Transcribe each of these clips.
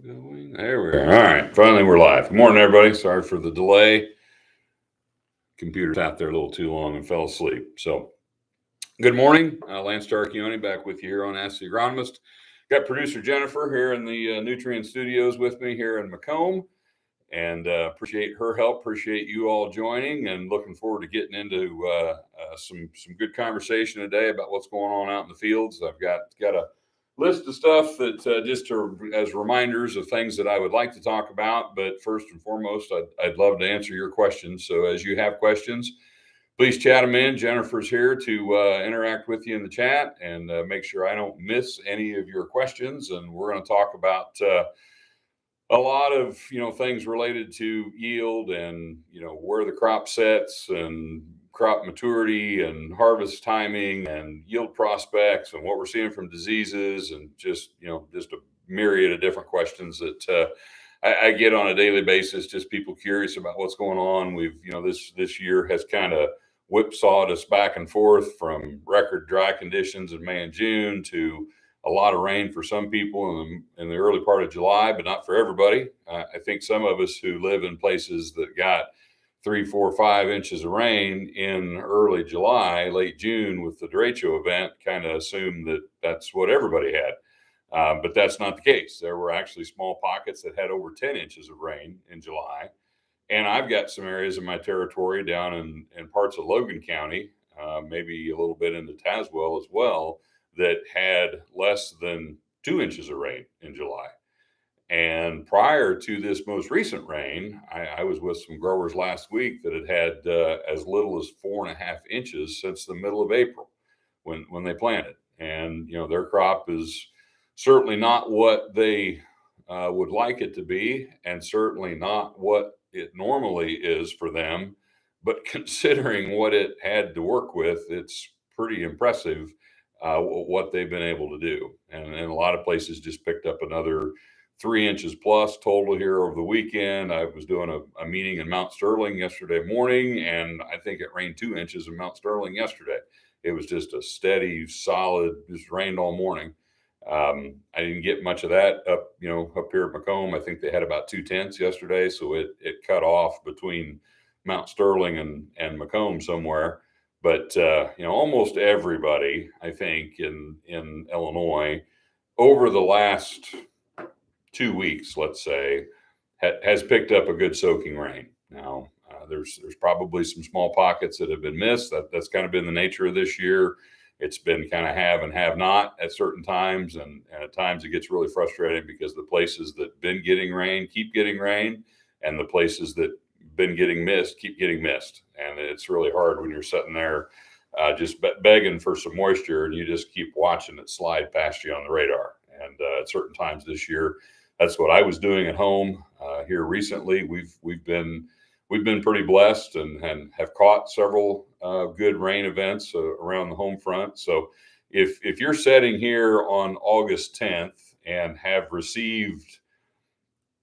Going. There we are. All right. Finally, we're live. Good morning, everybody. Sorry for the delay. Computer sat there a little too long and fell asleep. So, good morning. Lance Tarchioni back with you here on Ask the Agronomist. Got producer Jennifer here in the Nutrient Studios with me here in Macomb. And appreciate her help. Appreciate you all joining, and looking forward to getting into some good conversation today about what's going on out in the fields. I've got a list of stuff that as reminders of things that I would like to talk about. But first and foremost, I'd love to answer your questions. So as you have questions, please chat them in. Jennifer's here to interact with you in the chat and make sure I don't miss any of your questions. And we're going to talk about a lot of things related to yield and where the crop sets and crop maturity and harvest timing and yield prospects and what we're seeing from diseases and just a myriad of different questions that I get on a daily basis. Just people curious about what's going on. We've this year has kind of whipsawed us back and forth from record dry conditions in May and June to a lot of rain for some people in the early part of July, but not for everybody. I think some of us who live in places that got 3, 4, 5 inches of rain in early July, late June with the derecho event kind of assumed that that's what everybody had. But that's not the case. There were actually small pockets that had over 10 inches of rain in July. And I've got some areas in my territory down in parts of Logan County, maybe a little bit into Tazewell as well, that had less than 2 inches of rain in July. And prior to this most recent rain, I was with some growers last week that had as little as 4.5 inches since the middle of April when they planted. And, their crop is certainly not what they would like it to be, and certainly not what it normally is for them. But considering what it had to work with, it's pretty impressive what they've been able to do. And a lot of places just picked up another 3 inches plus total here over the weekend. I was doing a meeting in Mount Sterling yesterday morning, and I think it rained 2 inches in Mount Sterling yesterday. It was just a steady, solid, just rained all morning. I didn't get much of that up here at Macomb. I think they had about 2/10 yesterday, so it cut off between Mount Sterling and Macomb somewhere. But almost everybody, I think, in Illinois over the last 2 weeks, let's say, has picked up a good soaking rain. Now, there's probably some small pockets that have been missed. That's kind of been the nature of this year. It's been kind of have and have not at certain times, and at times it gets really frustrating because the places that been getting rain keep getting rain, and the places that been getting missed keep getting missed. And it's really hard when you're sitting there just begging for some moisture, and you just keep watching it slide past you on the radar. And at certain times this year, that's what I was doing at home. Here recently, we've been pretty blessed and have caught several good rain events around the home front. So if you're sitting here on August 10th and have received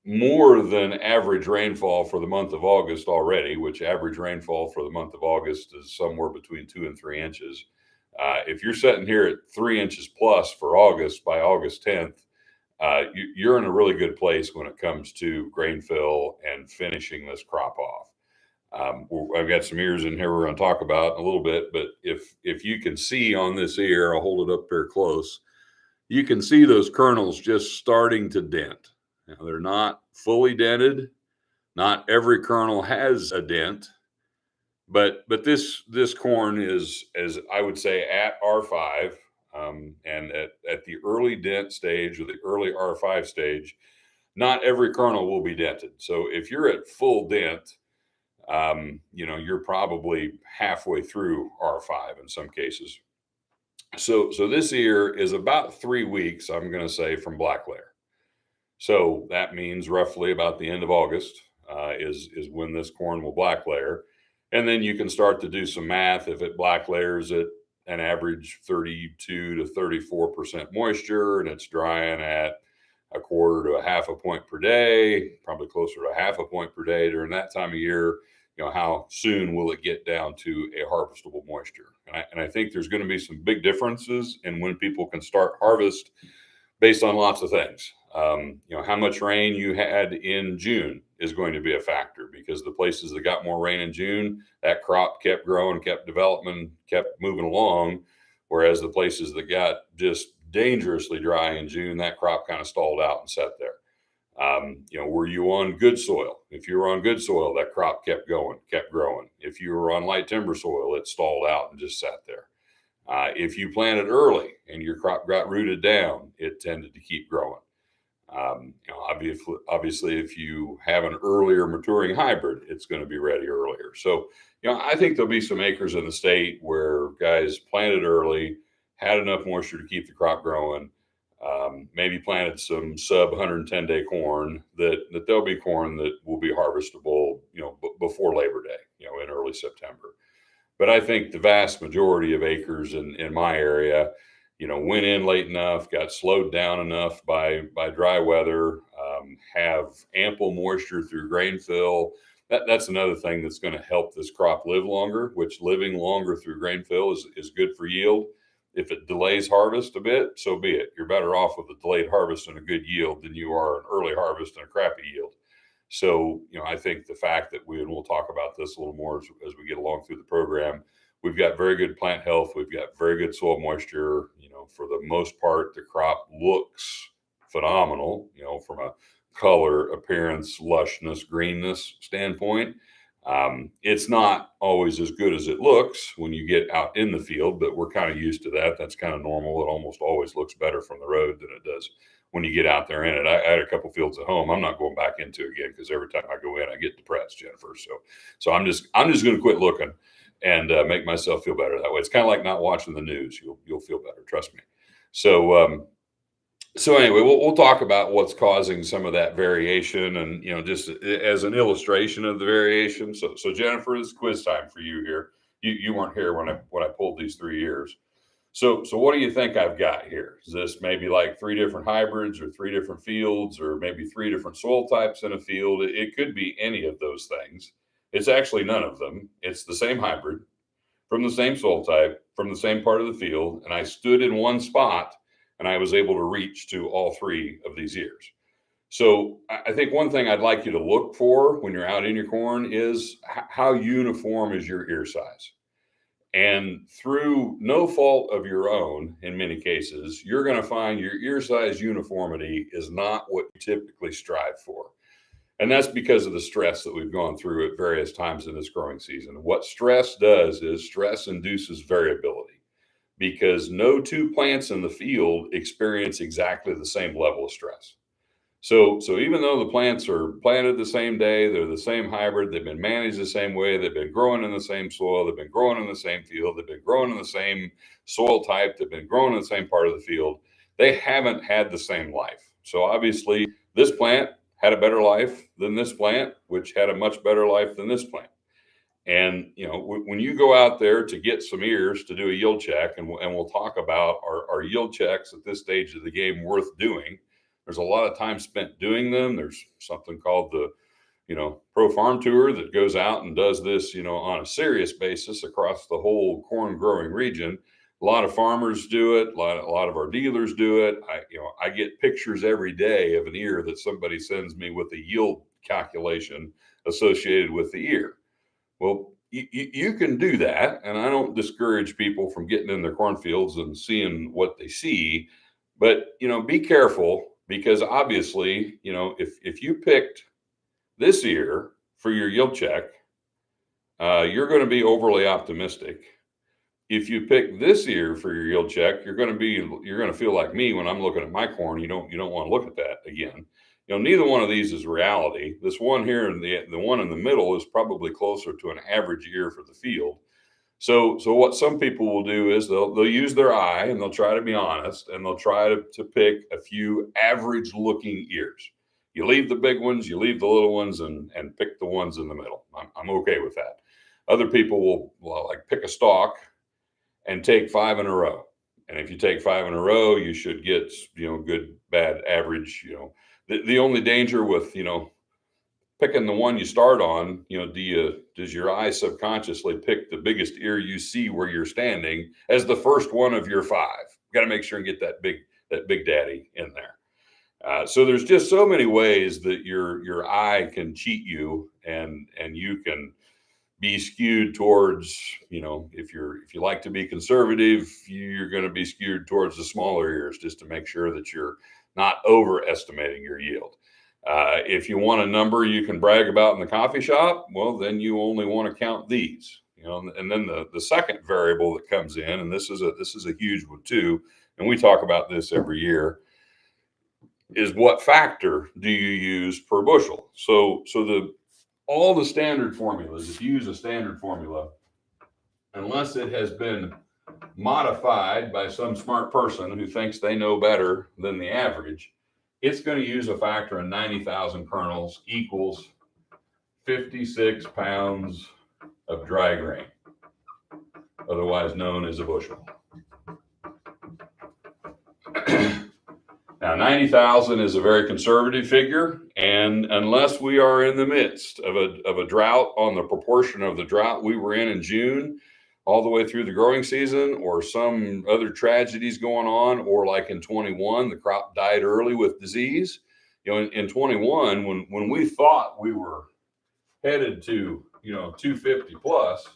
more than average rainfall for the month of August already, which average rainfall for the month of August is somewhere between 2 and 3 inches. If you're sitting here at 3 inches plus for August by August 10th, you're in a really good place when it comes to grain fill and finishing this crop off. I've got some ears in here we're going to talk about in a little bit, but if you can see on this ear, I'll hold it up there close, you can see those kernels just starting to dent. Now, they're not fully dented. Not every kernel has a dent, but this corn is, as I would say, at R5, and at the early dent stage or the early R5 stage, not every kernel will be dented. So if you're at full dent, you're probably halfway through R5 in some cases. So this ear is about 3 weeks, I'm going to say, from black layer. So that means roughly about the end of August is when this corn will black layer. And then you can start to do some math. If it black layers at an average 32 to 34% moisture and it's drying at 1/4 to 1/2 point per day, probably closer to 1/2 point per day during that time of year, how soon will it get down to a harvestable moisture? And I think there's going to be some big differences in when people can start harvest based on lots of things. How much rain you had in June is going to be a factor, because the places that got more rain in June, that crop kept growing, kept developing, kept moving along. Whereas the places that got just dangerously dry in June, that crop kind of stalled out and sat there. Were you on good soil? If you were on good soil, that crop kept going, kept growing. If you were on light timber soil, it stalled out and just sat there. If you planted early and your crop got rooted down, it tended to keep growing. Obviously, if you have an earlier maturing hybrid, it's going to be ready earlier. So, I think there'll be some acres in the state where guys planted early, had enough moisture to keep the crop growing, maybe planted some sub 110-day corn that there'll be corn that will be harvestable, before Labor Day, in early September. But I think the vast majority of acres in my area, went in late enough, got slowed down enough by dry weather, have ample moisture through grain fill. That's another thing that's going to help this crop live longer, which living longer through grain fill is good for yield. If it delays harvest a bit, so be it. You're better off with a delayed harvest and a good yield than you are an early harvest and a crappy yield. So, I think the fact that and we'll talk about this a little more as we get along through the program, we've got very good plant health. We've got very good soil moisture. For the most part, the crop looks phenomenal, from a color, appearance, lushness, greenness standpoint. It's not always as good as it looks when you get out in the field, but we're kind of used to that. That's kind of normal. It almost always looks better from the road than it does when you get out there in it. I had a couple fields at home. I'm not going back into it again, because every time I go in, I get depressed, Jennifer. So I'm just going to quit looking and make myself feel better that way. It's kind of like not watching the news. You'll feel better. Trust me. So anyway, we'll talk about what's causing some of that variation, and just as an illustration of the variation. So Jennifer, it's quiz time for you here. You weren't here when I pulled these 3 years. So what do you think I've got here? Is this maybe like 3 different hybrids, or 3 different fields, or maybe 3 different soil types in a field? It could be any of those things. It's actually none of them. It's the same hybrid from the same soil type from the same part of the field. And I stood in one spot and I was able to reach to all 3 of these ears. So I think one thing I'd like you to look for when you're out in your corn is how uniform is your ear size. And through no fault of your own, in many cases, you're going to find your ear size uniformity is not what you typically strive for. And that's because of the stress that we've gone through at various times in this growing season. What stress does is stress induces variability, because no 2 plants in the field experience exactly the same level of stress. So even though the plants are planted the same day, they're the same hybrid, they've been managed the same way, they've been growing in the same soil, they've been growing in the same field, they've been growing in the same soil type, they've been growing in the same part of the field, they haven't had the same life. So obviously, this plant had a better life than this plant, which had a much better life than this plant. And, when you go out there to get some ears to do a yield check, and we'll talk about our yield checks at this stage of the game worth doing. There's a lot of time spent doing them. There's something called the, Pro Farm Tour that goes out and does this, on a serious basis across the whole corn growing region. A lot of farmers do it. A lot of our dealers do it. I get pictures every day of an ear that somebody sends me with a yield calculation associated with the ear. Well, you can do that, and I don't discourage people from getting in their cornfields and seeing what they see, but be careful, because obviously, if you picked this ear for your yield check, you're going to be overly optimistic. If you pick this ear for your yield check, you're going to feel like me when I'm looking at my corn. You don't want to look at that again. Neither one of these is reality. This one here and the one in the middle is probably closer to an average ear for the field. So what some people will do is they'll use their eye, and they'll try to be honest, and they'll try to pick a few average looking ears. You leave the big ones, you leave the little ones, and pick the ones in the middle. I'm okay with that. Other people will like pick a stalk and take 5 in a row. And if you take 5 in a row, you should get, good, bad, average. The only danger with, picking the one you start on, does your eye subconsciously pick the biggest ear you see where you're standing as the first one of your 5? Got to make sure and get that big daddy in there. So there's just so many ways that your eye can cheat you, and you can be skewed towards, if you like to be conservative, you're going to be skewed towards the smaller ears just to make sure that you're not overestimating your yield. If you want a number you can brag about in the coffee shop, well, then you only want to count these, and then the second variable that comes in, and this is a huge one too, and we talk about this every year, is what factor do you use per bushel? So all the standard formulas, if you use a standard formula, unless it has been modified by some smart person who thinks they know better than the average, it's going to use a factor of 90,000 kernels equals 56 pounds of dry grain, otherwise known as a bushel. Now, 90,000 is a very conservative figure, and unless we are in the midst of a drought on the proportion of the drought we were in June, all the way through the growing season, or some other tragedies going on, or like in 21, the crop died early with disease. In 21, when we thought we were headed to 250 plus,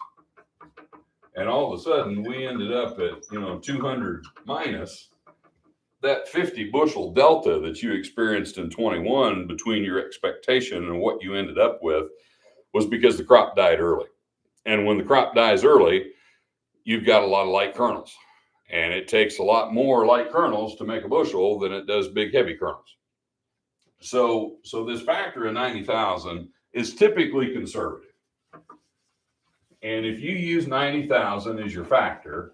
and all of a sudden we ended up at 200 minus, that 50 bushel delta that you experienced in 21 between your expectation and what you ended up with was because the crop died early. And when the crop dies early, you've got a lot of light kernels, and it takes a lot more light kernels to make a bushel than it does big heavy kernels. So this factor of 90,000 is typically conservative. And if you use 90,000 as your factor,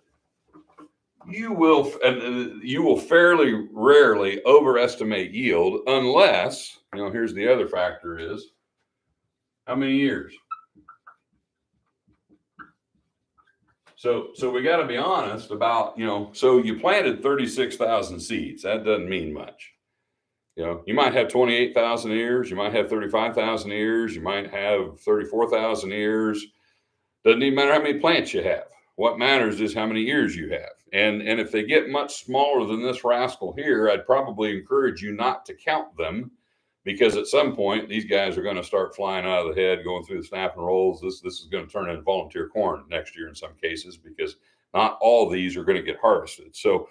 you will fairly rarely overestimate yield, unless, here's the other factor, is how many years. So we got to be honest about, so you planted 36,000 seeds. That doesn't mean much. You might have 28,000 ears, you might have 35,000 ears, you might have 34,000 ears. Doesn't even matter how many plants you have. What matters is how many ears you have. And if they get much smaller than this rascal here, I'd probably encourage you not to count them, because at some point these guys are going to start flying out of the head, going through the snap and rolls. This is going to turn into volunteer corn next year in some cases, because not all of these are going to get harvested. So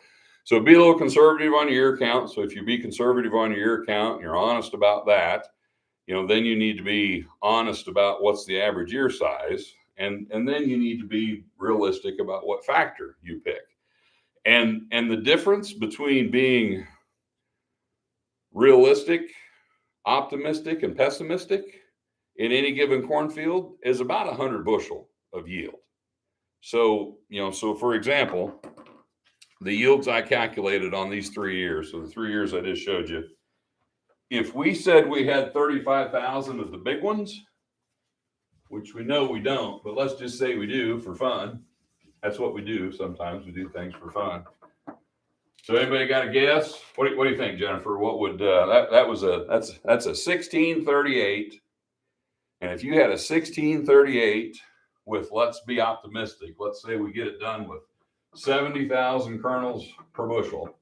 be a little conservative on your ear count. So if you be conservative on your ear count and you're honest about that, then you need to be honest about what's the average ear size. And then you need to be realistic about what factor you pick. And the difference between being realistic, optimistic, and pessimistic in any given cornfield is about 100 bushel of yield. So for example, the yields I calculated on these 3 years, so the 3 years I just showed you, if we said we had 35,000 of the big ones, which we know we don't, but let's just say we do for fun. That's what we do. Sometimes we do things for fun. So anybody got a guess? What do you think, Jennifer? What would that's a 1638. And if you had a 1638 with, let's be optimistic, let's say we get it done with 70,000 kernels per bushel.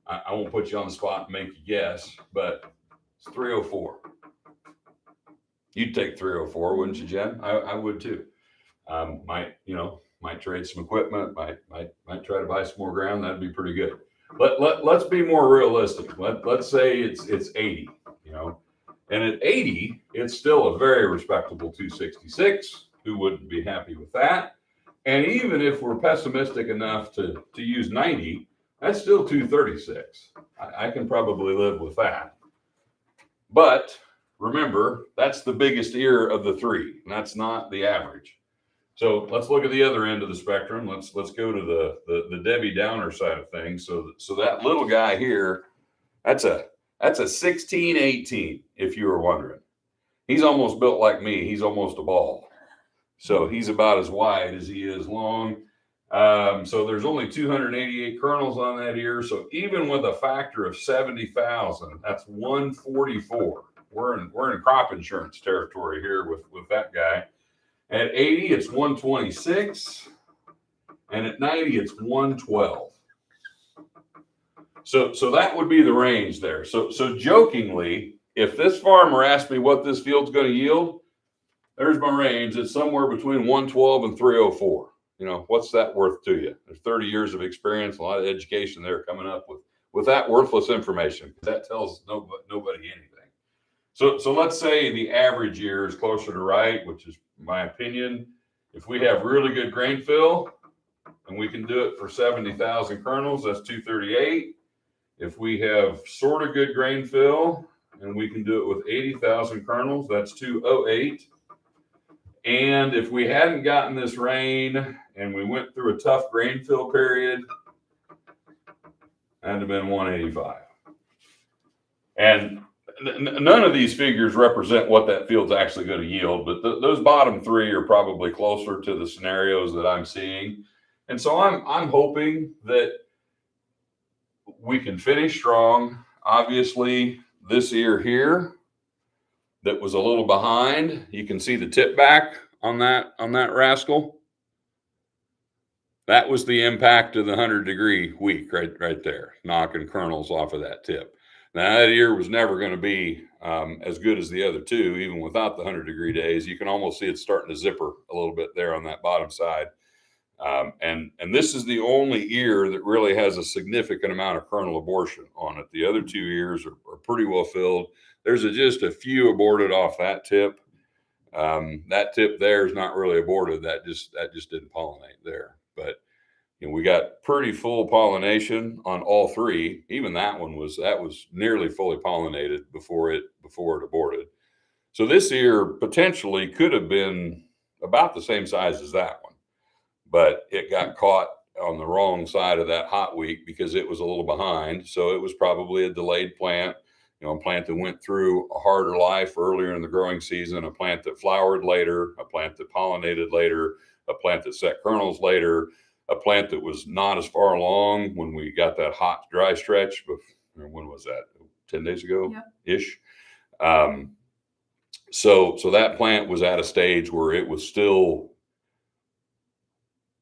I won't put you on the spot and make you guess, but it's 304. You'd take 304, wouldn't you, Jen? I would too. Might trade some equipment, might try to buy some more ground. That'd be pretty good. Let's be more realistic. Let's say it's 80, and at 80, it's still a very respectable 266. Who wouldn't be happy with that? And even if we're pessimistic enough to use 90, that's still 236. I can probably live with that. But remember, that's the biggest ear of the three, and that's not the average. So let's look at the other end of the spectrum. Let's go to the Debbie Downer side of things. So that little guy here, that's a 1618, if you were wondering. He's almost built like me. He's almost a ball. So he's about as wide as he is long. So there's only 288 kernels on that ear. So even with a factor of 70,000, that's 144. We're in crop insurance territory here with that guy. At 80, it's 126, and at 90, it's 112. So that would be the range there. So jokingly, if this farmer asked me what this field's going to yield, there's my range. It's somewhere between 112 and 304. You know, what's that worth to you? There's 30 years of experience, a lot of education there coming up with that worthless information. That tells nobody anything. So let's say the average year is closer to right, which is my opinion. If we have really good grain fill and we can do it for 70,000 kernels, that's 238. If we have sort of good grain fill and we can do it with 80,000 kernels, that's 208. And if we hadn't gotten this rain and we went through a tough grain fill period, that'd have been 185. And none of these figures represent what that field's actually going to yield, but those bottom three are probably closer to the scenarios that I'm seeing. And so I'm hoping that we can finish strong. Obviously, this ear here that was a little behind, you can see the tip back on that rascal. That was the impact of the 100-degree week right there, knocking kernels off of that tip. Now, that ear was never going to be as good as the other two, even without the 100-degree days. You can almost see it starting to zipper a little bit there on that bottom side. And this is the only ear that really has a significant amount of kernel abortion on it. The other two ears are pretty well filled. There's just a few aborted off that tip. That tip there is not really aborted. That just didn't pollinate there. But you know, we got pretty full pollination on all three. Even that was nearly fully pollinated before it aborted. So this ear potentially could have been about the same size as that one, but it got caught on the wrong side of that hot week because it was a little behind. So it was probably a delayed plant, you know, a plant that went through a harder life earlier in the growing season, a plant that flowered later, a plant that pollinated later, a plant that set kernels later, a plant that was not as far along when we got that hot, dry stretch. When was that? 10 days ago ish. So that plant was at a stage where it was still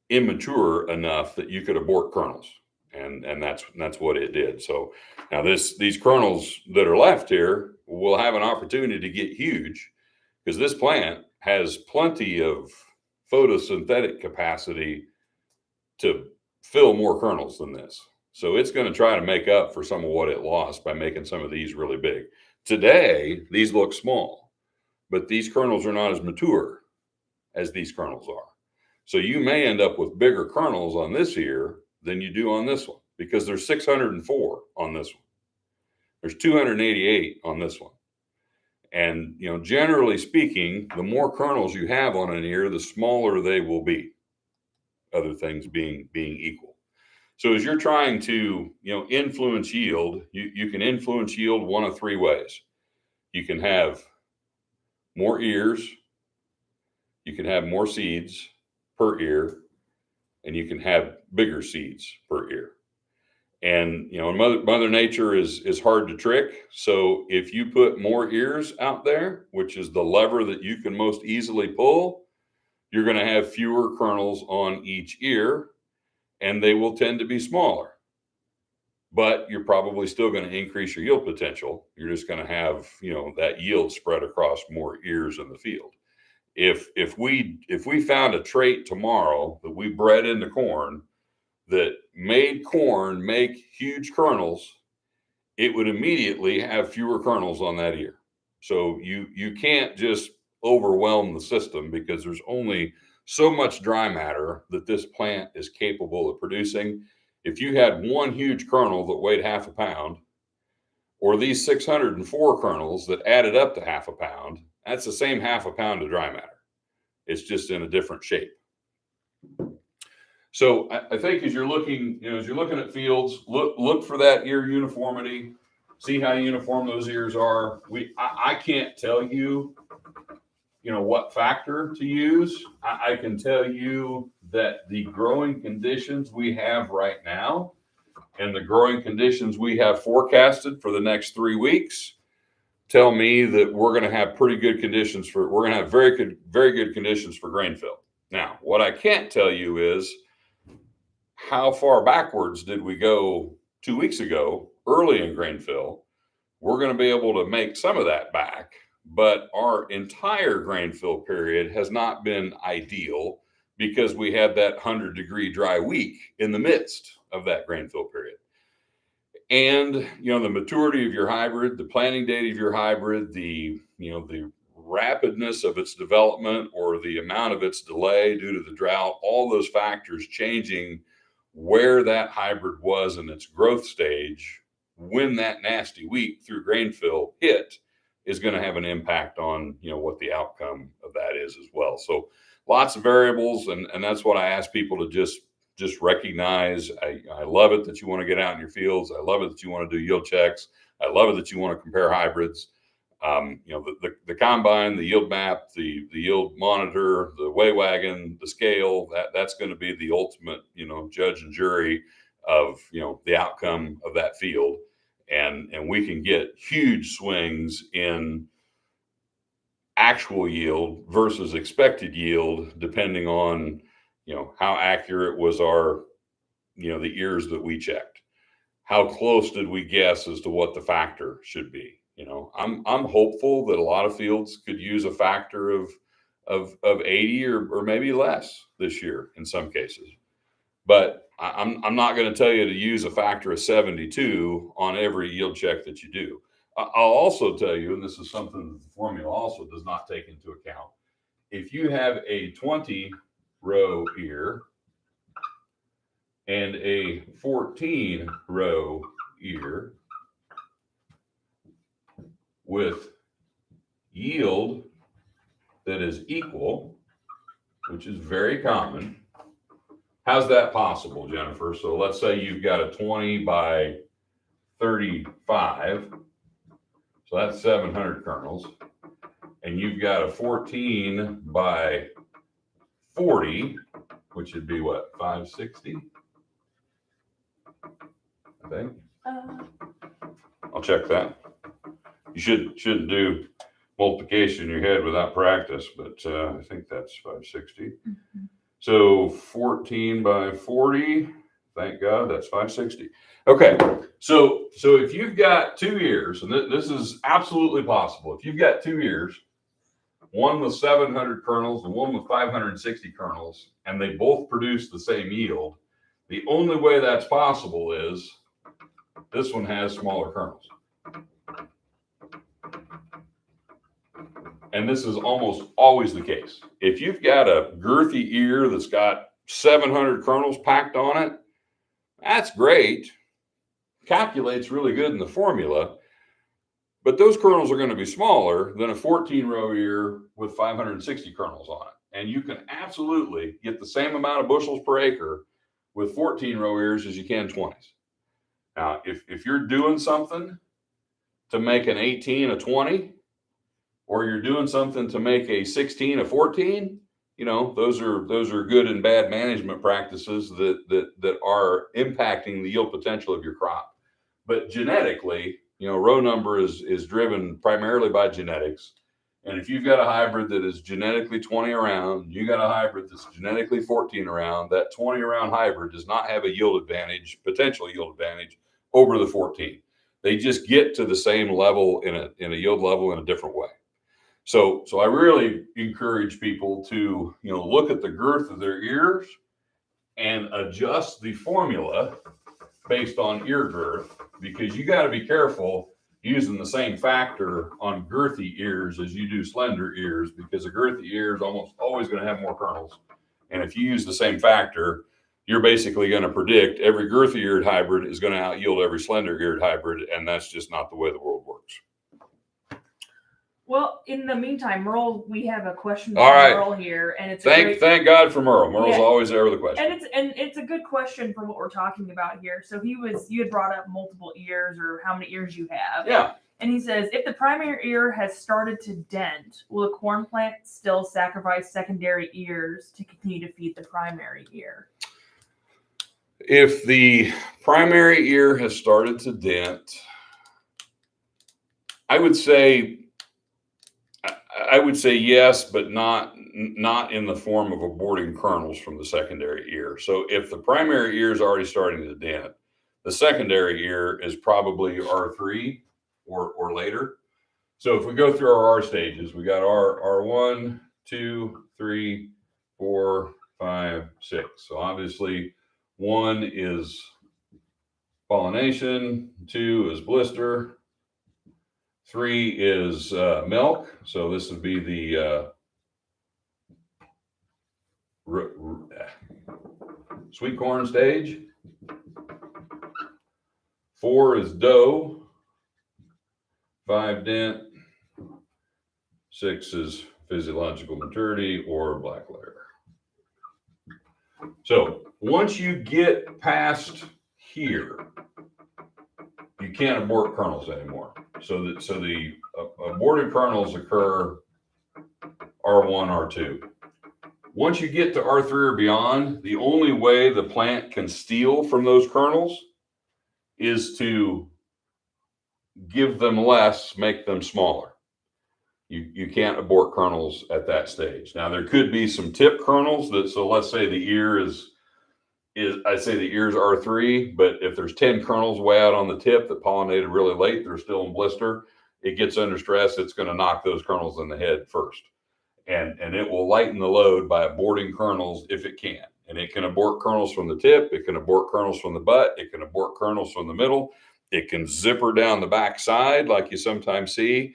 immature enough that you could abort kernels. And that's what it did. So now these kernels that are left here will have an opportunity to get huge because this plant has plenty of photosynthetic capacity to fill more kernels than this. So it's going to try to make up for some of what it lost by making some of these really big. Today, these look small, but these kernels are not as mature as these kernels are. So you may end up with bigger kernels on this ear than you do on this one because there's 604 on this one. There's 288 on this one. And, you know, generally speaking, the more kernels you have on an ear, the smaller they will be, other things being equal. So as you're trying to, you know, influence yield, you can influence yield one of three ways. You can have more ears, you can have more seeds per ear, and you can have bigger seeds per ear. And, you know, Mother Nature is hard to trick. So if you put more ears out there, which is the lever that you can most easily pull, you're going to have fewer kernels on each ear, and they will tend to be smaller. But you're probably still going to increase your yield potential. You're just going to have, you know, that yield spread across more ears in the field. If we found a trait tomorrow that we bred into corn that made corn make huge kernels, it would immediately have fewer kernels on that ear. So you can't just overwhelm the system because there's only so much dry matter that this plant is capable of producing. If you had one huge kernel that weighed half a pound, or these 604 kernels that added up to half a pound, that's the same half a pound of dry matter. It's just in a different shape. So I think as you're looking, you know, as you're looking at fields, look for that ear uniformity. See how uniform those ears are. I can't tell you, you know, what factor to use. I can tell you that the growing conditions we have right now and the growing conditions we have forecasted for the next 3 weeks tell me that we're going to have pretty good conditions we're going to have very good conditions for grain fill. Now, what I can't tell you is how far backwards did we go 2 weeks ago, early in grain fill, we're going to be able to make some of that back. But our entire grain fill period has not been ideal because we had that 100-degree dry week in the midst of that grain fill period. And, the maturity of your hybrid, the planting date of your hybrid, the rapidness of its development or the amount of its delay due to the drought, all those factors changing where that hybrid was in its growth stage when that nasty week through grain fill hit is going to have an impact on, what the outcome of that is as well. So lots of variables. And that's what I ask people to just recognize. I love it that you want to get out in your fields. I love it that you want to do yield checks. I love it that you want to compare hybrids. The combine, the yield map, the yield monitor, the weigh wagon, the scale, that's going to be the ultimate, judge and jury of, the outcome of that field. And we can get huge swings in actual yield versus expected yield, depending on, how accurate was our, the ears that we checked. How close did we guess as to what the factor should be? I'm hopeful that a lot of fields could use a factor of 80 or maybe less this year in some cases. But I'm not going to tell you to use a factor of 72 on every yield check that you do. I'll also tell you, and this is something that the formula also does not take into account, if you have a 20-row ear and a 14-row ear with yield that is equal, which is very common. How's that possible, Jennifer? So let's say you've got a 20 by 35. So that's 700 kernels. And you've got a 14 by 40, which would be what, 560? I think. I'll check that. You shouldn't do multiplication in your head without practice, but I think that's 560. Mm-hmm. So 14 by 40, thank God, that's 560. Okay, so if you've got 2 ears, and this is absolutely possible, if you've got 2 ears, one with 700 kernels and one with 560 kernels, and they both produce the same yield, the only way that's possible is this one has smaller kernels. And this is almost always the case. If you've got a girthy ear that's got 700 kernels packed on it, that's great. Calculates really good in the formula. But those kernels are going to be smaller than a 14-row ear with 560 kernels on it. And you can absolutely get the same amount of bushels per acre with 14-row ears as you can 20s. Now, if you're doing something to make an 18 a 20, or you're doing something to make a 16 a 14, those are good and bad management practices that are impacting the yield potential of your crop. But genetically, row number is driven primarily by genetics. And if you've got a hybrid that is genetically 20 around, you got a hybrid that's genetically 14 around, that 20 around hybrid does not have a yield advantage, potential yield advantage over the 14. They just get to the same level in a yield level in a different way. So I really encourage people to, look at the girth of their ears and adjust the formula based on ear girth, because you got to be careful using the same factor on girthy ears as you do slender ears, because a girthy ear is almost always going to have more kernels. And if you use the same factor, you're basically going to predict every girthy eared hybrid is going to out yield every slender eared hybrid. And that's just not the way the world works. Well, in the meantime, Merle, we have a question from Merle here, and it's thank God for Merle. Merle's always there with a question, and it's a good question for what we're talking about here. So you had brought up multiple ears or how many ears you have. Yeah. And he says, if the primary ear has started to dent, will the corn plant still sacrifice secondary ears to continue to feed the primary ear? If the primary ear has started to dent, I would say yes, but not in the form of aborting kernels from the secondary ear. So if the primary ear is already starting to dent, The secondary ear is probably R3 or later. So if we go through our R stages, we got R1, 2, 3, 4, 5, 6. So obviously 1 is pollination, 2 is blister, 3 is milk. So this would be the sweet corn stage. 4 is dough, 5 dent, 6 is physiological maturity or black layer. So once you get past here, you can't abort kernels anymore. So the aborted kernels occur R1, R2. Once you get to R3 or beyond, the only way the plant can steal from those kernels is to give them less, make them smaller. You can't abort kernels at that stage. Now there could be some tip kernels that, so let's say the ear is I'd say the ear's R3, but if there's 10 kernels way out on the tip that pollinated really late, they're still in blister, it gets under stress, it's going to knock those kernels in the head first. And it will lighten the load by aborting kernels if it can. And it can abort kernels from the tip, it can abort kernels from the butt, it can abort kernels from the middle, it can zipper down the back side like you sometimes see.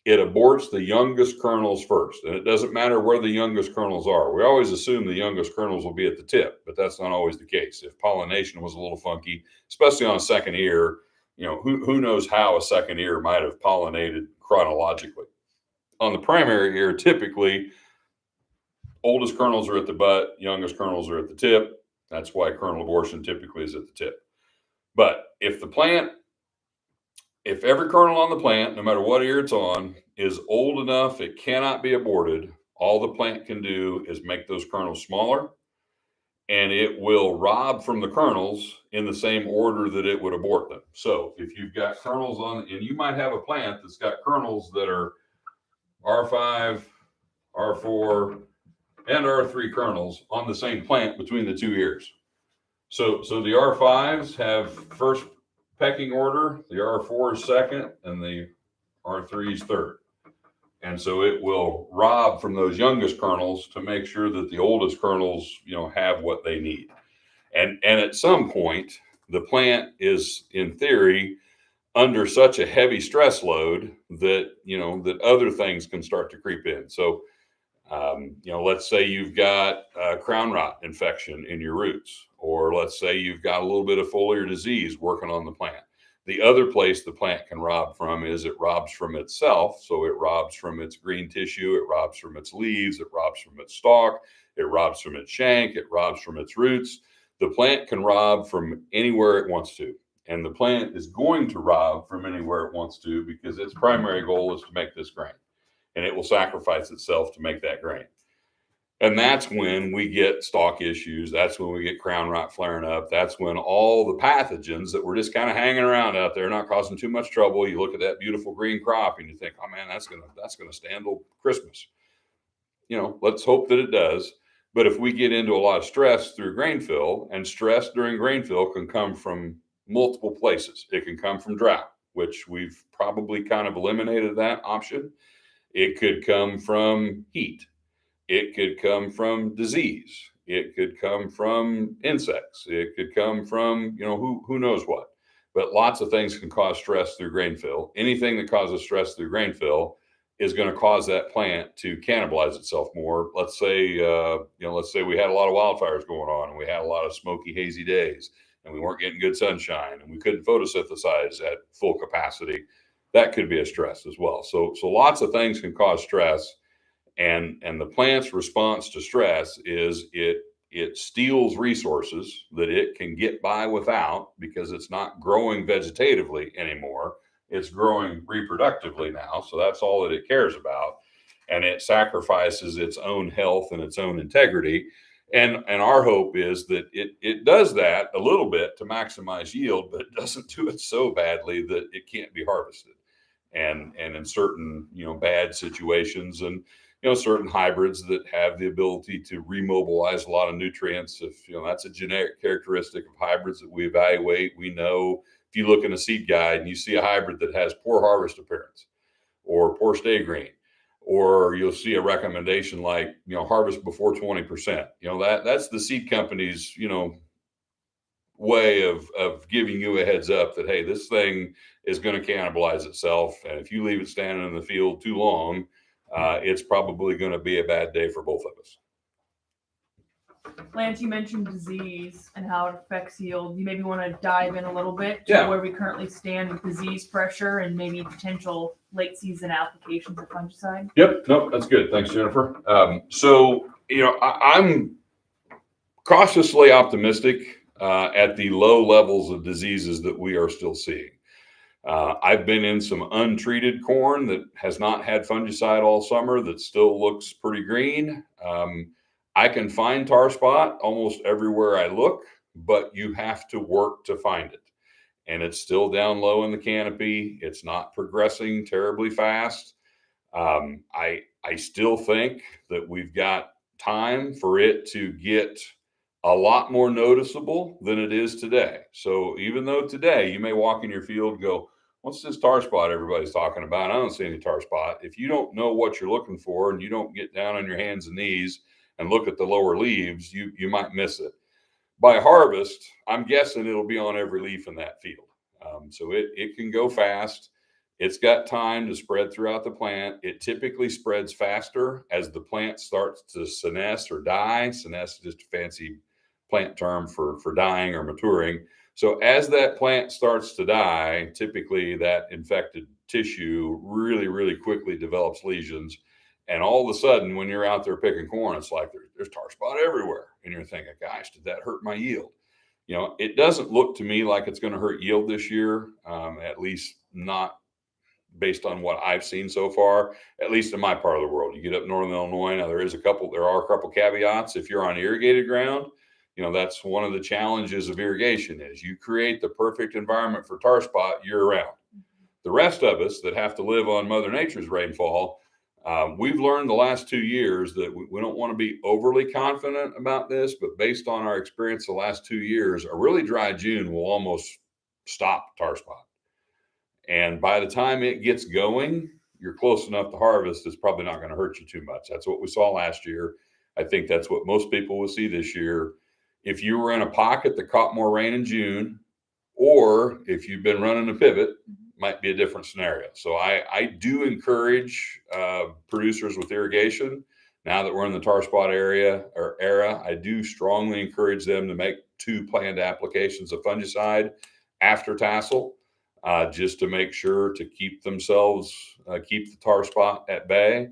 It aborts the youngest kernels first. And it doesn't matter where the youngest kernels are. We always assume the youngest kernels will be at the tip, but that's not always the case. If pollination was a little funky, especially on a second ear, you know, who knows how a second ear might have pollinated chronologically. On the primary ear, typically, oldest kernels are at the butt, youngest kernels are at the tip. That's why kernel abortion typically is at the tip. But if every kernel on the plant, no matter what ear it's on, is old enough it cannot be aborted, all the plant can do is make those kernels smaller, and it will rob from the kernels in the same order that it would abort them. So if you've got kernels on, and you might have a plant that's got kernels that are R5, R4, and R3 kernels on the same plant between the two ears. So the R5s have first pecking order, the R4 is second, and the R3 is third. And so it will rob from those youngest kernels to make sure that the oldest kernels, you know, have what they need. And at some point, the plant is, in theory, under such a heavy stress load that, you know, that other things can start to creep in. So, you know, let's say you've got crown rot infection in your roots, or let's say you've got a little bit of foliar disease working on the plant. The other place the plant can rob from is it robs from itself. So it robs from its green tissue, it robs from its leaves, it robs from its stalk, it robs from its shank, it robs from its roots. The plant can rob from anywhere it wants to. And the plant is going to rob from anywhere it wants to because its primary goal is to make this grain. And it will sacrifice itself to make that grain. And that's when we get stalk issues. That's when we get crown rot flaring up. That's when all the pathogens that were just kind of hanging around out there, not causing too much trouble. You look at that beautiful green crop and you think, oh man, that's gonna stand till Christmas. You know, let's hope that it does. But if we get into a lot of stress through grain fill, and stress during grain fill can come from multiple places. It can come from drought, which we've probably kind of eliminated that option. It could come from heat. It could come from disease. It could come from insects. It could come from, you know, who knows what. But lots of things can cause stress through grain fill. Anything that causes stress through grain fill is going to cause that plant to cannibalize itself more. Let's say, let's say we had a lot of wildfires going on, and we had a lot of smoky, hazy days, and we weren't getting good sunshine, and we couldn't photosynthesize at full capacity. That could be a stress as well. So lots of things can cause stress, and the plant's response to stress is it steals resources that it can get by without because it's not growing vegetatively anymore. It's growing reproductively now. So that's all that it cares about. And it sacrifices its own health and its own integrity. And our hope is that it does that a little bit to maximize yield, but it doesn't do it so badly that it can't be harvested. And in certain, you know, bad situations, and certain hybrids that have the ability to remobilize a lot of nutrients. If, that's a genetic characteristic of hybrids that we evaluate. We know if you look in a seed guide and you see a hybrid that has poor harvest appearance or poor stay green, or you'll see a recommendation like, harvest before 20%, that's the seed company's, way of giving you a heads up that, hey, this thing is going to cannibalize itself. And if you leave it standing in the field too long, it's probably going to be a bad day for both of us. Lance, you mentioned disease and how it affects yield. You maybe want to dive in a little bit to where we currently stand with disease pressure and maybe potential late season applications of fungicide? Yep, no, that's good. Thanks, Jennifer. So, I'm cautiously optimistic at the low levels of diseases that we are still seeing. I've been in some untreated corn that has not had fungicide all summer that still looks pretty green. I can find tar spot almost everywhere I look, but you have to work to find it. And it's still down low in the canopy. It's not progressing terribly fast. I still think that we've got time for it to get a lot more noticeable than it is today. So even though today you may walk in your field and go, what's this tar spot everybody's talking about? I don't see any tar spot. If you don't know what you're looking for and you don't get down on your hands and knees and look at the lower leaves, you might miss it. By harvest, I'm guessing it'll be on every leaf in that field. So it can go fast. It's got time to spread throughout the plant. It typically spreads faster as the plant starts to senesce or die. Senesce is just a fancy plant term for dying or maturing. So as that plant starts to die, typically that infected tissue really, really quickly develops lesions. And all of a sudden, when you're out there picking corn, it's like there's tar spot everywhere. And you're thinking, gosh, did that hurt my yield? It doesn't look to me like it's going to hurt yield this year, at least not based on what I've seen so far, at least in my part of the world. You get up northern Illinois, now there are a couple caveats. If you're on irrigated ground, that's one of the challenges of irrigation is you create the perfect environment for tar spot year round. The rest of us that have to live on Mother Nature's rainfall, we've learned the last 2 years that we don't want to be overly confident about this, but based on our experience the last 2 years, a really dry June will almost stop tar spot. And by the time it gets going, you're close enough to harvest, it's probably not going to hurt you too much. That's what we saw last year. I think that's what most people will see this year. If you were in a pocket that caught more rain in June, or if you've been running a pivot, might be a different scenario. So I do encourage producers with irrigation, now that we're in the tar spot era, I do strongly encourage them to make 2 planned applications of fungicide after tassel, just to make sure to keep themselves, keep the tar spot at bay.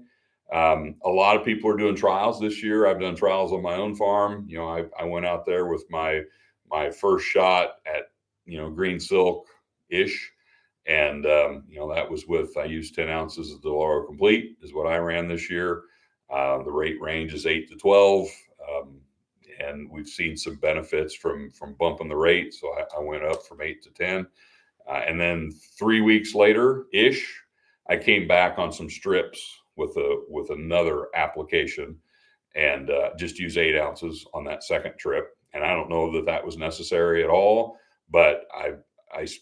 A lot of people are doing trials this year. I've done trials on my own farm. I went out there with my first shot at, green silk-ish. And, that was I used 10 ounces of Deloro Complete is what I ran this year. The rate range is 8 to 12. And we've seen some benefits from bumping the rate. So I went up from 8 to 10. And then 3 weeks later-ish, I came back on some strips with another application and just use 8 ounces on that second trip. And I don't know that was necessary at all, but I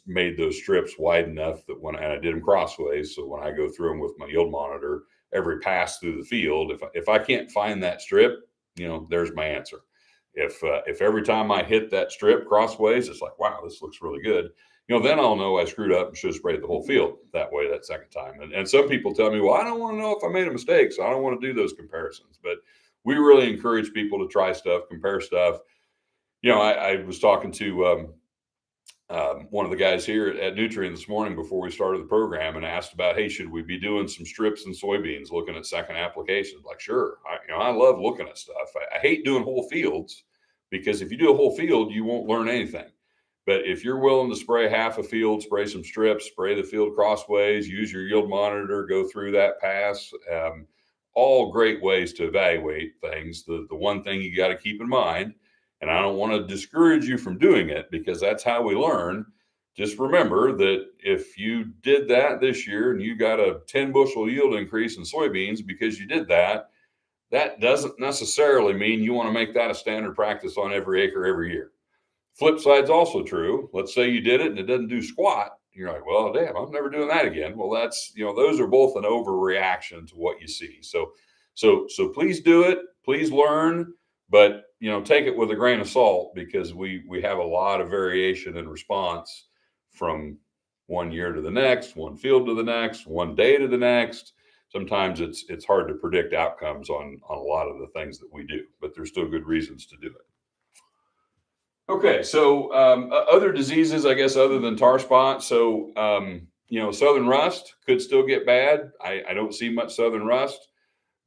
made those strips wide enough that and I did them crossways. So when I go through them with my yield monitor, every pass through the field, if I can't find that strip, there's my answer. If every time I hit that strip crossways, it's like, wow, this looks really good. Then I'll know I screwed up and should have sprayed the whole field that way that second time. And some people tell me, well, I don't want to know if I made a mistake, so I don't want to do those comparisons. But we really encourage people to try stuff, compare stuff. I was talking to one of the guys here at Nutrien this morning before we started the program and asked about, hey, should we be doing some strips and soybeans, looking at second applications? Like, sure. I love looking at stuff. I hate doing whole fields because if you do a whole field, you won't learn anything. But if you're willing to spray half a field, spray some strips, spray the field crossways, use your yield monitor, go through that pass, all great ways to evaluate things. The one thing you got to keep in mind, and I don't want to discourage you from doing it because that's how we learn, just remember that if you did that this year and you got a 10 bushel yield increase in soybeans because you did that, that doesn't necessarily mean you want to make that a standard practice on every acre every year. Flip side's also true. Let's say you did it and it doesn't do squat. You're like, well, damn, I'm never doing that again. Well, that's, those are both an overreaction to what you see. So please do it. Please learn, but take it with a grain of salt, because we have a lot of variation in response from one year to the next, one field to the next, one day to the next. Sometimes it's hard to predict outcomes on a lot of the things that we do, but there's still good reasons to do it. Okay, so other diseases, I guess, other than tar spot. So, southern rust could still get bad. I don't see much southern rust.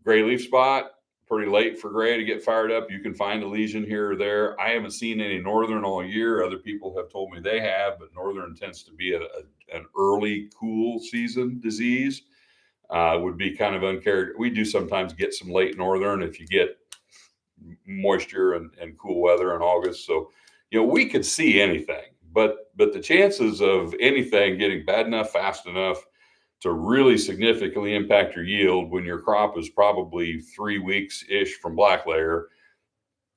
Gray leaf spot, pretty late for gray to get fired up. You can find a lesion here or there. I haven't seen any northern all year. Other people have told me they have, but northern tends to be an early cool season disease. Would be kind of uncharacteristic. We do sometimes get some late northern if you get moisture and cool weather in August. So, we could see anything, but the chances of anything getting bad enough, fast enough to really significantly impact your yield when your crop is probably 3 weeks-ish from black layer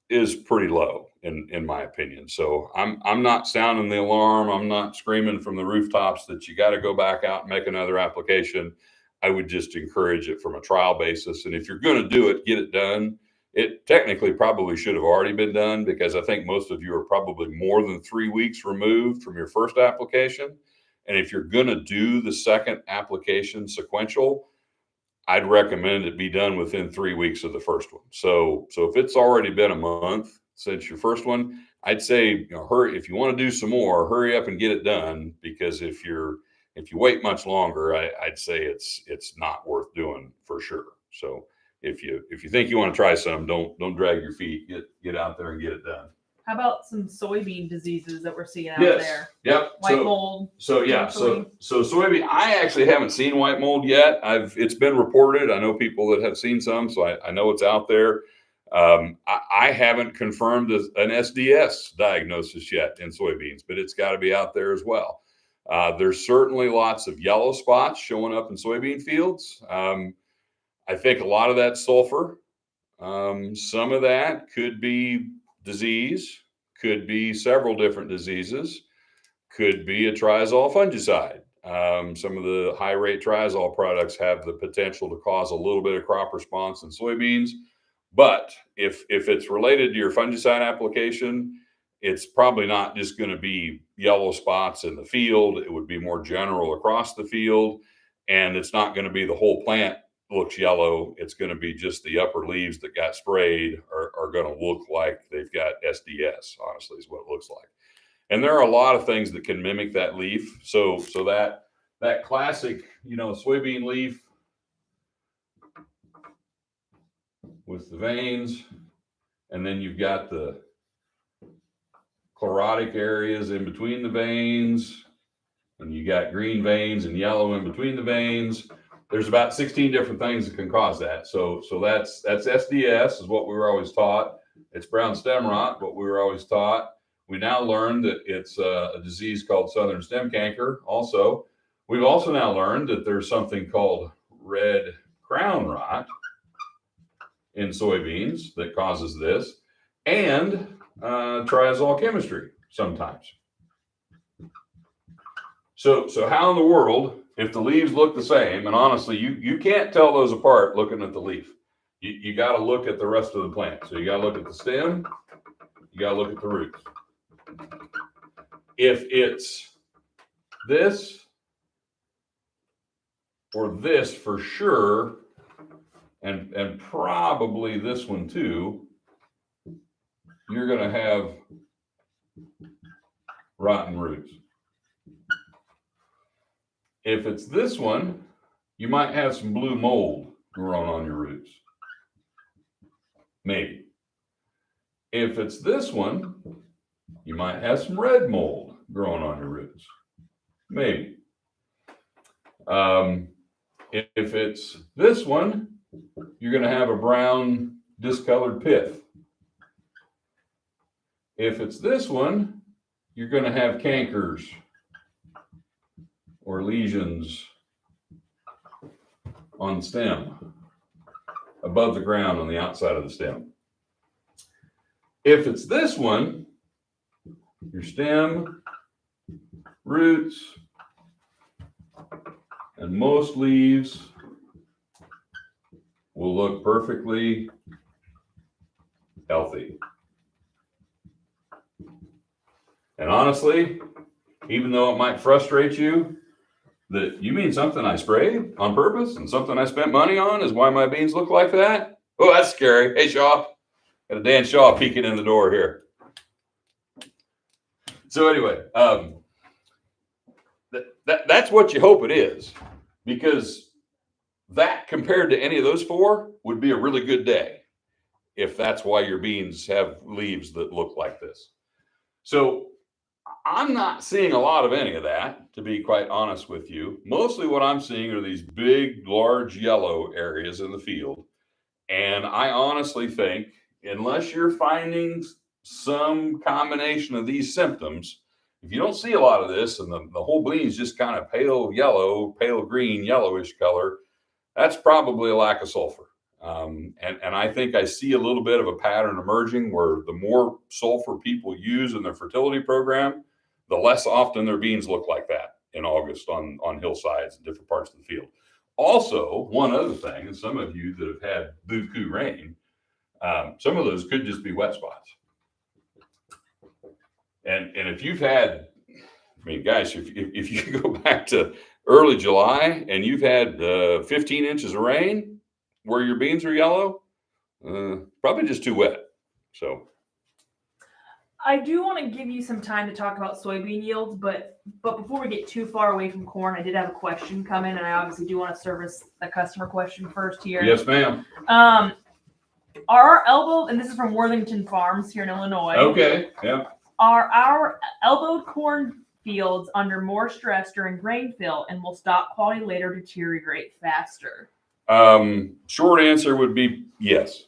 is pretty low, in my opinion. So I'm not sounding the alarm. I'm not screaming from the rooftops that you got to go back out and make another application. I would just encourage it from a trial basis. And if you're going to do it, get it done. It technically probably should have already been done, because I think most of you are probably more than 3 weeks removed from your first application. And if you're going to do the second application sequential, I'd recommend it be done within 3 weeks of the first one. So if it's already been a month since your first one, I'd say, hurry. If you want to do some more, hurry up and get it done, because if you wait much longer, I'd say it's not worth doing for sure. So if you think you want to try some, don't drag your feet. Get out there and get it done. How about some soybean diseases that we're seeing out there? Yep. White mold. So soybean. I actually haven't seen white mold yet. It's been reported. I know people that have seen some, so I know it's out there. I haven't confirmed an SDS diagnosis yet in soybeans, but it's got to be out there as well. There's certainly lots of yellow spots showing up in soybean fields. I think a lot of that's sulfur. Some of that could be disease, could be several different diseases, could be a triazole fungicide. Some of the high rate triazole products have the potential to cause a little bit of crop response in soybeans. But if it's related to your fungicide application, it's probably not just going to be yellow spots in the field. It would be more general across the field. And it's not going to be the whole plant looks yellow. It's going to be just the upper leaves that got sprayed are going to look like they've got SDS, honestly, is what it looks like. And there are a lot of things that can mimic that leaf. So that classic, soybean leaf with the veins, and then you've got the chlorotic areas in between the veins, and you got green veins and yellow in between the veins. There's about 16 different things that can cause that. So that's SDS is what we were always taught. It's brown stem rot, what we were always taught. We now learned that it's a disease called southern stem canker. Also, we've also now learned that there's something called red crown rot in soybeans that causes this, and triazole chemistry sometimes. So how in the world, if the leaves look the same, and honestly, you can't tell those apart looking at the leaf. You got to look at the rest of the plant. So you got to look at the stem, you got to look at the roots. If it's this or this for sure, and probably this one too, you're going to have rotten roots. If it's this one, you might have some blue mold growing on your roots. Maybe. If it's this one, you might have some red mold growing on your roots. Maybe. If it's this one, you're going to have a brown discolored pith. If it's this one, you're going to have cankers or lesions on stem above the ground on the outside of the stem. If it's this one, your stem, roots, and most leaves will look perfectly healthy. And honestly, even though it might frustrate you, that you mean something I sprayed on purpose and something I spent money on is why my beans look like that? Oh, that's scary. Hey, Shaw. Got a Dan Shaw peeking in the door here. So anyway, that's what you hope it is, because that compared to any of those four would be a really good day if that's why your beans have leaves that look like this. So I'm not seeing a lot of any of that, to be quite honest with you. Mostly what I'm seeing are these big, large yellow areas in the field. And I honestly think, unless you're finding some combination of these symptoms, if you don't see a lot of this and the whole bean's just kind of pale yellow, pale green, yellowish color, that's probably a lack of sulfur. And I think I see a little bit of a pattern emerging where the more sulfur people use in their fertility program, the less often their beans look like that in August on hillsides and different parts of the field. Also, one other thing, and some of you that have had buku rain, some of those could just be wet spots. And if you've had, I mean, guys, if you go back to early July and you've had 15 inches of rain where your beans are yellow, probably just too wet. So I do want to give you some time to talk about soybean yields, but before we get too far away from corn, I did have a question come in, and I obviously do want to service a customer question first here. Yes, ma'am. Our elbow, and this is from Worthington Farms here in Illinois. Okay, yeah. Are our elbowed corn fields under more stress during grain fill, and will stock quality later deteriorate faster? Short answer would be yes.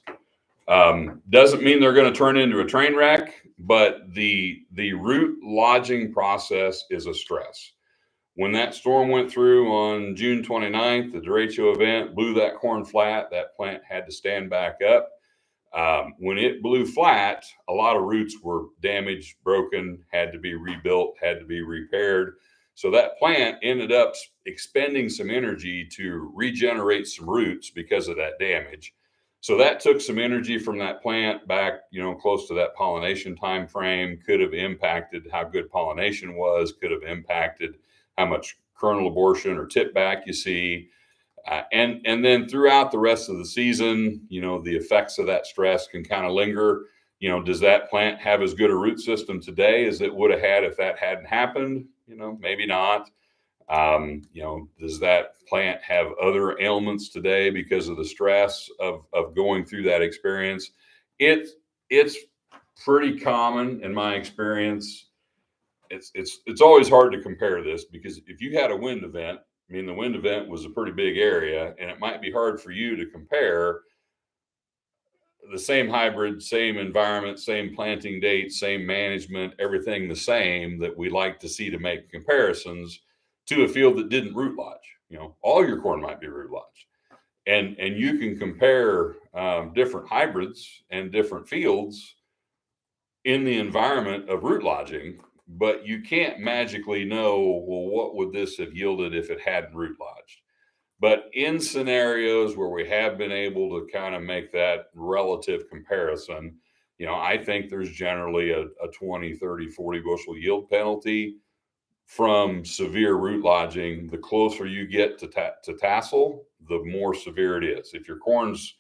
Doesn't mean they're going to turn into a train wreck, but the root lodging process is a stress. When that storm went through on June 29th, the derecho event blew that corn flat. That plant had to stand back up. When it blew flat, a lot of roots were damaged, broken, had to be rebuilt, had to be repaired. So that plant ended up expending some energy to regenerate some roots because of that damage. So that took some energy from that plant back, close to that pollination time frame. Could have impacted how good pollination was, could have impacted how much kernel abortion or tip back you see. And then throughout the rest of the season, the effects of that stress can kind of linger. Does that plant have as good a root system today as it would have had if that hadn't happened? Maybe not. Does that plant have other ailments today because of the stress of going through that experience? It's pretty common in my experience. It's always hard to compare this, because if you had a wind event, the wind event was a pretty big area, and it might be hard for you to compare the same hybrid, same environment, same planting date, same management, everything the same that we like to see to make comparisons to a field that didn't root lodge. All your corn might be root lodged, and you can compare different hybrids and different fields in the environment of root lodging, but you can't magically know, well, what would this have yielded if it hadn't root lodged? But in scenarios where we have been able to kind of make that relative comparison, I think there's generally a 20, 30, 40 bushel yield penalty from severe root lodging. The closer you get to tassel, the more severe it is. If your corn's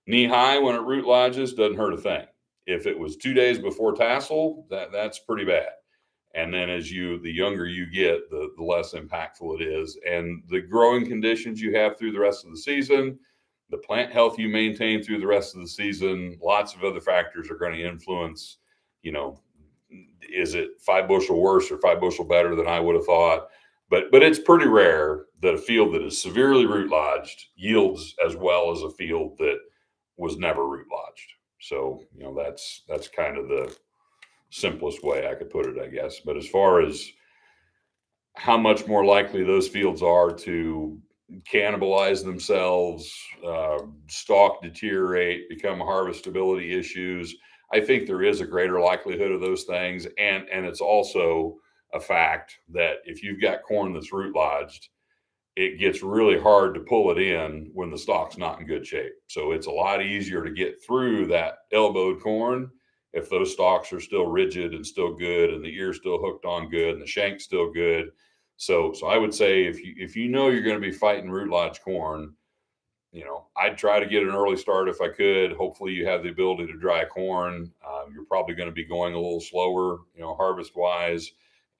knee high when it root lodges, doesn't hurt a thing. If it was 2 days before tassel, that's pretty bad. And then the younger you get, the less impactful it is. And the growing conditions you have through the rest of the season, the plant health you maintain through the rest of the season, lots of other factors are going to influence, is it 5 bushel worse or 5 bushel better than I would have thought? But it's pretty rare that a field that is severely root lodged yields as well as a field that was never root lodged. So, that's kind of the simplest way I could put it, I guess. But as far as how much more likely those fields are to cannibalize themselves, stalk deteriorate, become harvestability issues. I think there is a greater likelihood of those things. And it's also a fact that if you've got corn that's root lodged, it gets really hard to pull it in when the stalk's not in good shape. So it's a lot easier to get through that elbowed corn if those stalks are still rigid and still good, and the ear's still hooked on good, and the shank's still good. So I would say if you know you're going to be fighting root lodge corn, I'd try to get an early start if I could. Hopefully you have the ability to dry corn. You're probably going to be going a little slower, harvest wise.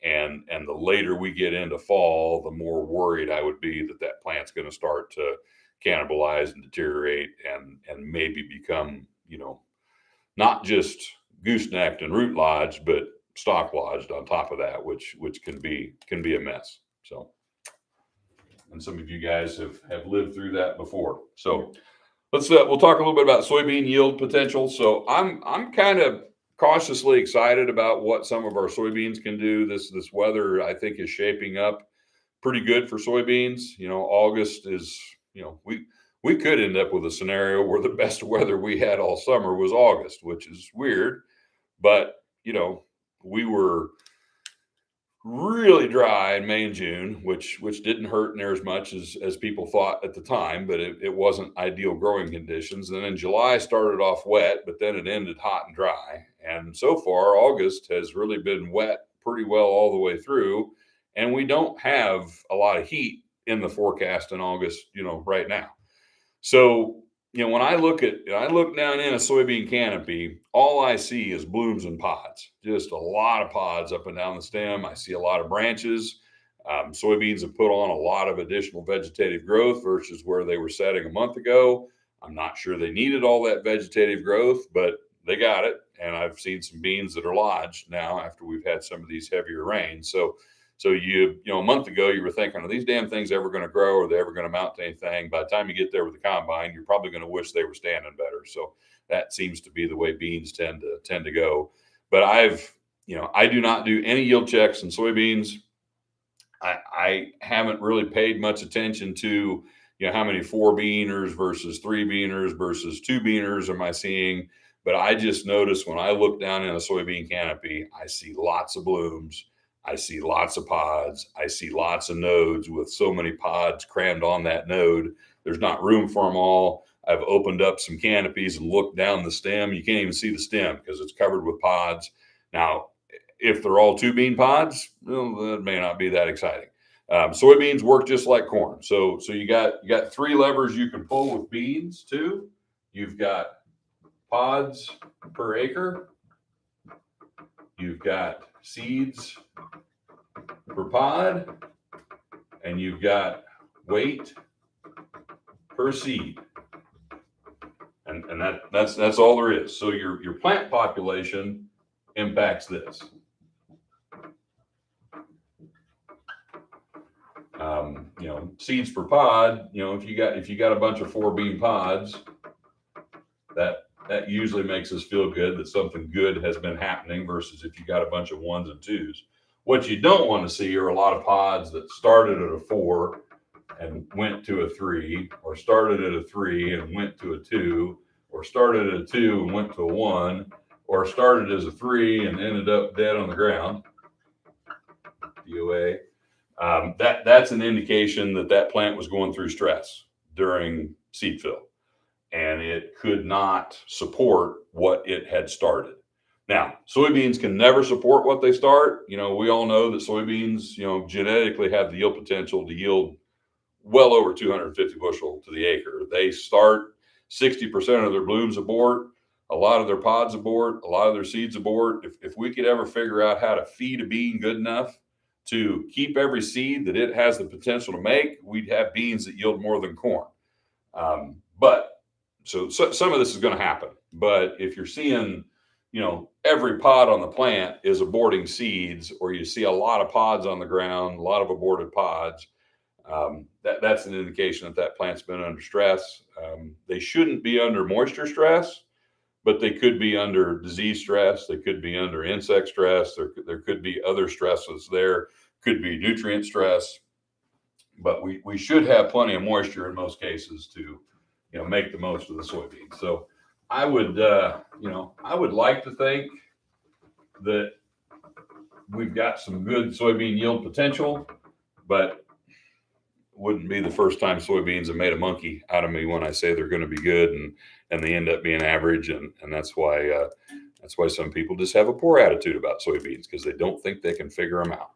And the later we get into fall, the more worried I would be that plant's going to start to cannibalize and deteriorate and maybe become, not just goosenecked and root lodged, but stalk lodged on top of that, which can be a mess. So, and some of you guys have lived through that before. So we'll talk a little bit about soybean yield potential. So I'm kind of cautiously excited about what some of our soybeans can do. This weather, I think, is shaping up pretty good for soybeans. August is, we could end up with a scenario where the best weather we had all summer was August, which is weird. But, we were really dry in May and June, which didn't hurt near as much as people thought at the time, but it wasn't ideal growing conditions. And then July started off wet, but then it ended hot and dry. And so far, August has really been wet pretty well all the way through. And we don't have a lot of heat in the forecast in August, right now. So, when I look down in a soybean canopy, all I see is blooms and pods, just a lot of pods up and down the stem. I see a lot of branches. Soybeans have put on a lot of additional vegetative growth versus where they were setting a month ago. I'm not sure they needed all that vegetative growth, but they got it. And I've seen some beans that are lodged now after we've had some of these heavier rains. So a month ago, you were thinking, are these damn things ever going to grow? Are they ever going to mount to anything? By the time you get there with the combine, you're probably going to wish they were standing better. So that seems to be the way beans tend to go. But I do not do any yield checks in soybeans. I haven't really paid much attention to, how many 4-beaners versus 3-beaners versus 2-beaners am I seeing? But I just notice when I look down in a soybean canopy, I see lots of blooms. I see lots of pods. I see lots of nodes with so many pods crammed on that node. There's not room for them all. I've opened up some canopies and looked down the stem. You can't even see the stem because it's covered with pods. Now, if they're all 2-bean pods, well, that may not be that exciting. Soybeans work just like corn. So you got 3 levers you can pull with beans too. You've got pods per acre. You've got seeds per pod, and you've got weight per seed. And that's all there is. So your plant population impacts this. Seeds per pod, if you got a bunch of 4-bean pods, that usually makes us feel good that something good has been happening versus if you got a bunch of 1s and 2s. What you don't want to see are a lot of pods that started at a 4 and went to a 3, or started at a 3 and went to a 2, or started at a 2 and went to a 1, or started as a 3 and ended up dead on the ground. DOA. That's an indication that plant was going through stress during seed fill, and it could not support what it had started. Now, soybeans can never support what they start. We all know that soybeans, genetically have the yield potential to yield well over 250 bushel to the acre. They start 60% of their blooms abort, a lot of their pods abort, a lot of their seeds abort. If we could ever figure out how to feed a bean good enough to keep every seed that it has the potential to make, we'd have beans that yield more than corn. But some of this is going to happen. But if you're seeing, every pod on the plant is aborting seeds, or you see a lot of pods on the ground, a lot of aborted pods, that's an indication that plant's been under stress. They shouldn't be under moisture stress, but they could be under disease stress. They could be under insect stress. There could be other stresses there. could be nutrient stress, but we should have plenty of moisture in most cases to, make the most of the soybeans. So I would, I would like to think that we've got some good soybean yield potential, but wouldn't be the first time soybeans have made a monkey out of me when I say they're going to be good and they end up being average. And that's why some people just have a poor attitude about soybeans, because they don't think they can figure them out.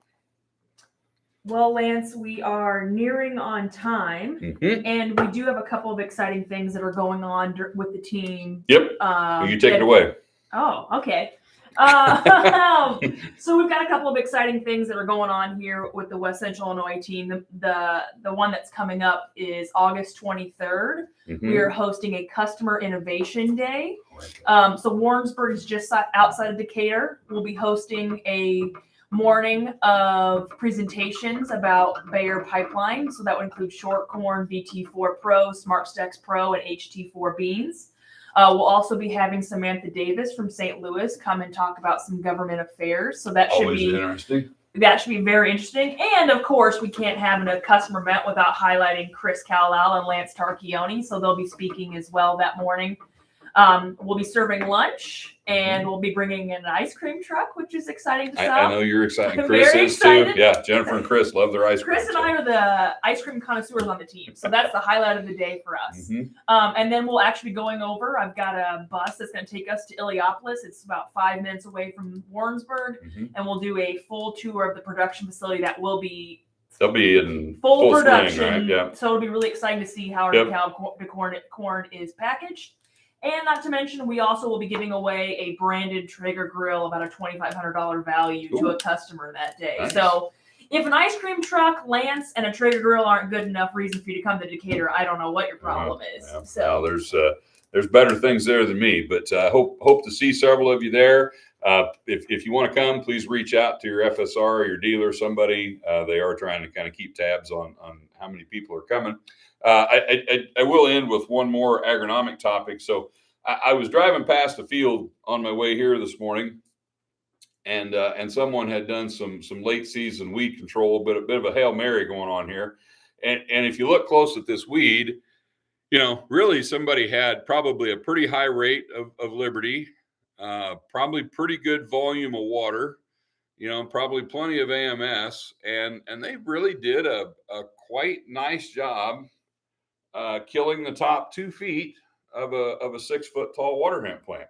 Well, Lance, we are nearing on time, and we do have a couple of exciting things that are going on with the team. Yep. You take it away. Oh, okay. So we've got a couple of exciting things that are going on here with the West Central Illinois team. The one that's coming up is August 23rd. We are hosting a Customer Innovation Day. So Warrensburg is just outside of Decatur. We'll be hosting a morning of presentations about Bayer pipeline. So that would include short corn, VT4 Pro, SmartStax Pro, and HT4 beans. We'll also be having Samantha Davis from St. Louis come and talk about some government affairs. So that should be interesting. That should be very interesting. And of course, we can't have a customer event without highlighting Chris Callal and Lance Tarchioni. So they'll be speaking as well that morning. We'll be serving lunch, and we'll be bringing in an ice cream truck, which is exciting to sell. I know you're excited. Chris is excited. Too. Yeah, Jennifer and Chris love their ice cream. Chris and I are the ice cream connoisseurs on the team, so that's the highlight of the day for us. And then we'll actually be going over. I've got a bus that's going to take us to Illiopolis. It's about 5 minutes away from Warrensburg, and we'll do a full tour of the production facility that will be. They'll be in full production, swing, right? Yeah. So it'll be really exciting to see how the corn is packaged. And not to mention, we also will be giving away a branded Traeger grill, about a $2,500 value to a customer that day. Nice. So if an ice cream truck, Lance, and a Traeger grill aren't good enough reason for you to come to Decatur, I don't know what your problem is. Yeah. So there's better things there than me, but hope to see several of you there. If you want to come, please reach out to your FSR or your dealer, somebody. They are trying to kind of keep tabs on how many people are coming. I will end with one more agronomic topic. So I was driving past a field on my way here this morning, and someone had done some late season weed control, but a bit of a Hail Mary going on here. And if you look close at this weed, really somebody had probably a pretty high rate of Liberty, probably pretty good volume of water, probably plenty of AMS, and they really did a quite nice job killing the top 2 feet of a 6 foot tall water hemp plant.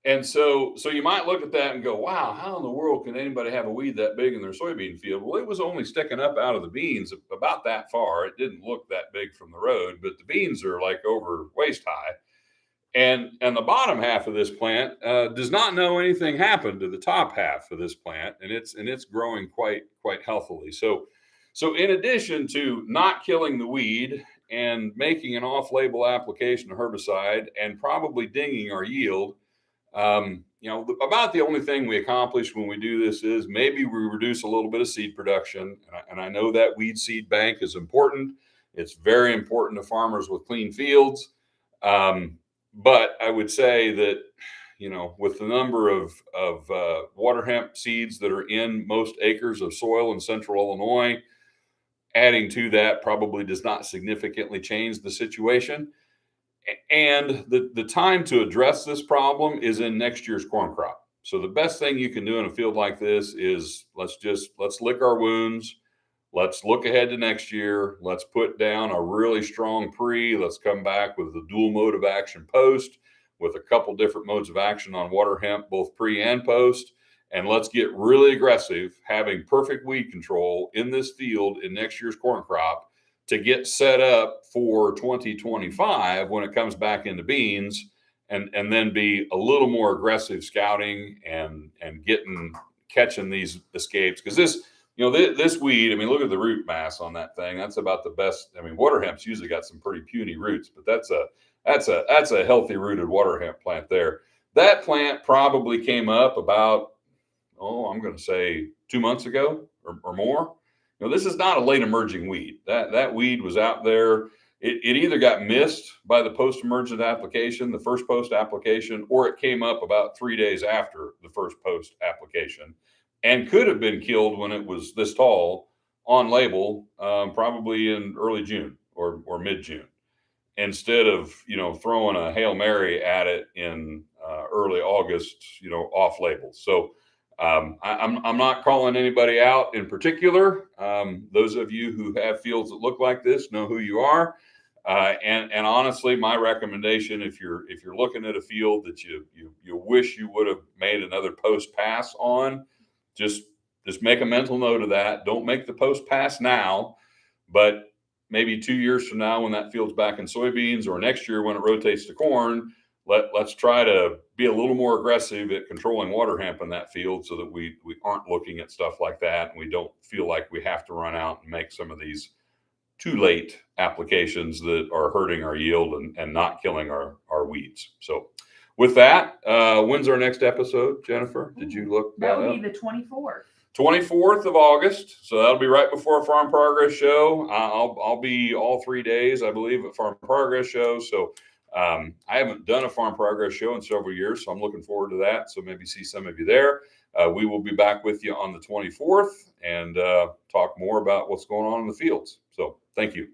And so you might look at that and go, wow, how in the world can anybody have a weed that big in their soybean field? Well, it was only sticking up out of the beans about that far. It didn't look that big from the road, but the beans are like over waist high. And the bottom half of this plant does not know anything happened to the top half of this plant, and it's growing quite healthily. So in addition to not killing the weed and making an off-label application of herbicide and probably dinging our yield, about the only thing we accomplish when we do this is maybe we reduce a little bit of seed production. And I know that weed seed bank is important. It's very important to farmers with clean fields. But I would say that, with the number of water hemp seeds that are in most acres of soil in central Illinois, adding to that probably does not significantly change the situation. And the time to address this problem is in next year's corn crop. So the best thing you can do in a field like this is let's lick our wounds. Let's look ahead to next year. Let's put down a really strong pre. Let's come back with a dual mode of action post with a couple different modes of action on water hemp, both pre and post. And let's get really aggressive, having perfect weed control in this field in next year's corn crop to get set up for 2025 when it comes back into beans, and then be a little more aggressive scouting and catching these escapes. Because this weed, look at the root mass on that thing. That's about the best. Water hemp's usually got some pretty puny roots, but that's a healthy rooted water hemp plant there. That plant probably came up about, I'm going to say 2 months ago or more. This is not a late emerging weed. That weed was out there. It either got missed by the post-emergent application, the first post application, or it came up about 3 days after the first post application. and could have been killed when it was this tall on label, probably in early June or mid-June, instead of, throwing a Hail Mary at it in early August, off label. So I'm not calling anybody out in particular. Those of you who have fields that look like this know who you are. And honestly, my recommendation, if you're looking at a field that you wish you would have made another post pass on, just make a mental note of that. Don't make the post pass now, but maybe 2 years from now, when that field's back in soybeans, or next year when it rotates to corn, let's try to be a little more aggressive at controlling water hemp in that field, so that we aren't looking at stuff like that, and we don't feel like we have to run out and make some of these too late applications that are hurting our yield and not killing our weeds. So with that, when's our next episode, Jennifer? Did you look that would up? be the 24th. 24th of August. So that'll be right before Farm Progress Show. I'll be all 3 days, I believe, at Farm Progress Show. So I haven't done a Farm Progress Show in several years, so I'm looking forward to that. So maybe see some of you there. We will be back with you on the 24th and talk more about what's going on in the fields. So thank you.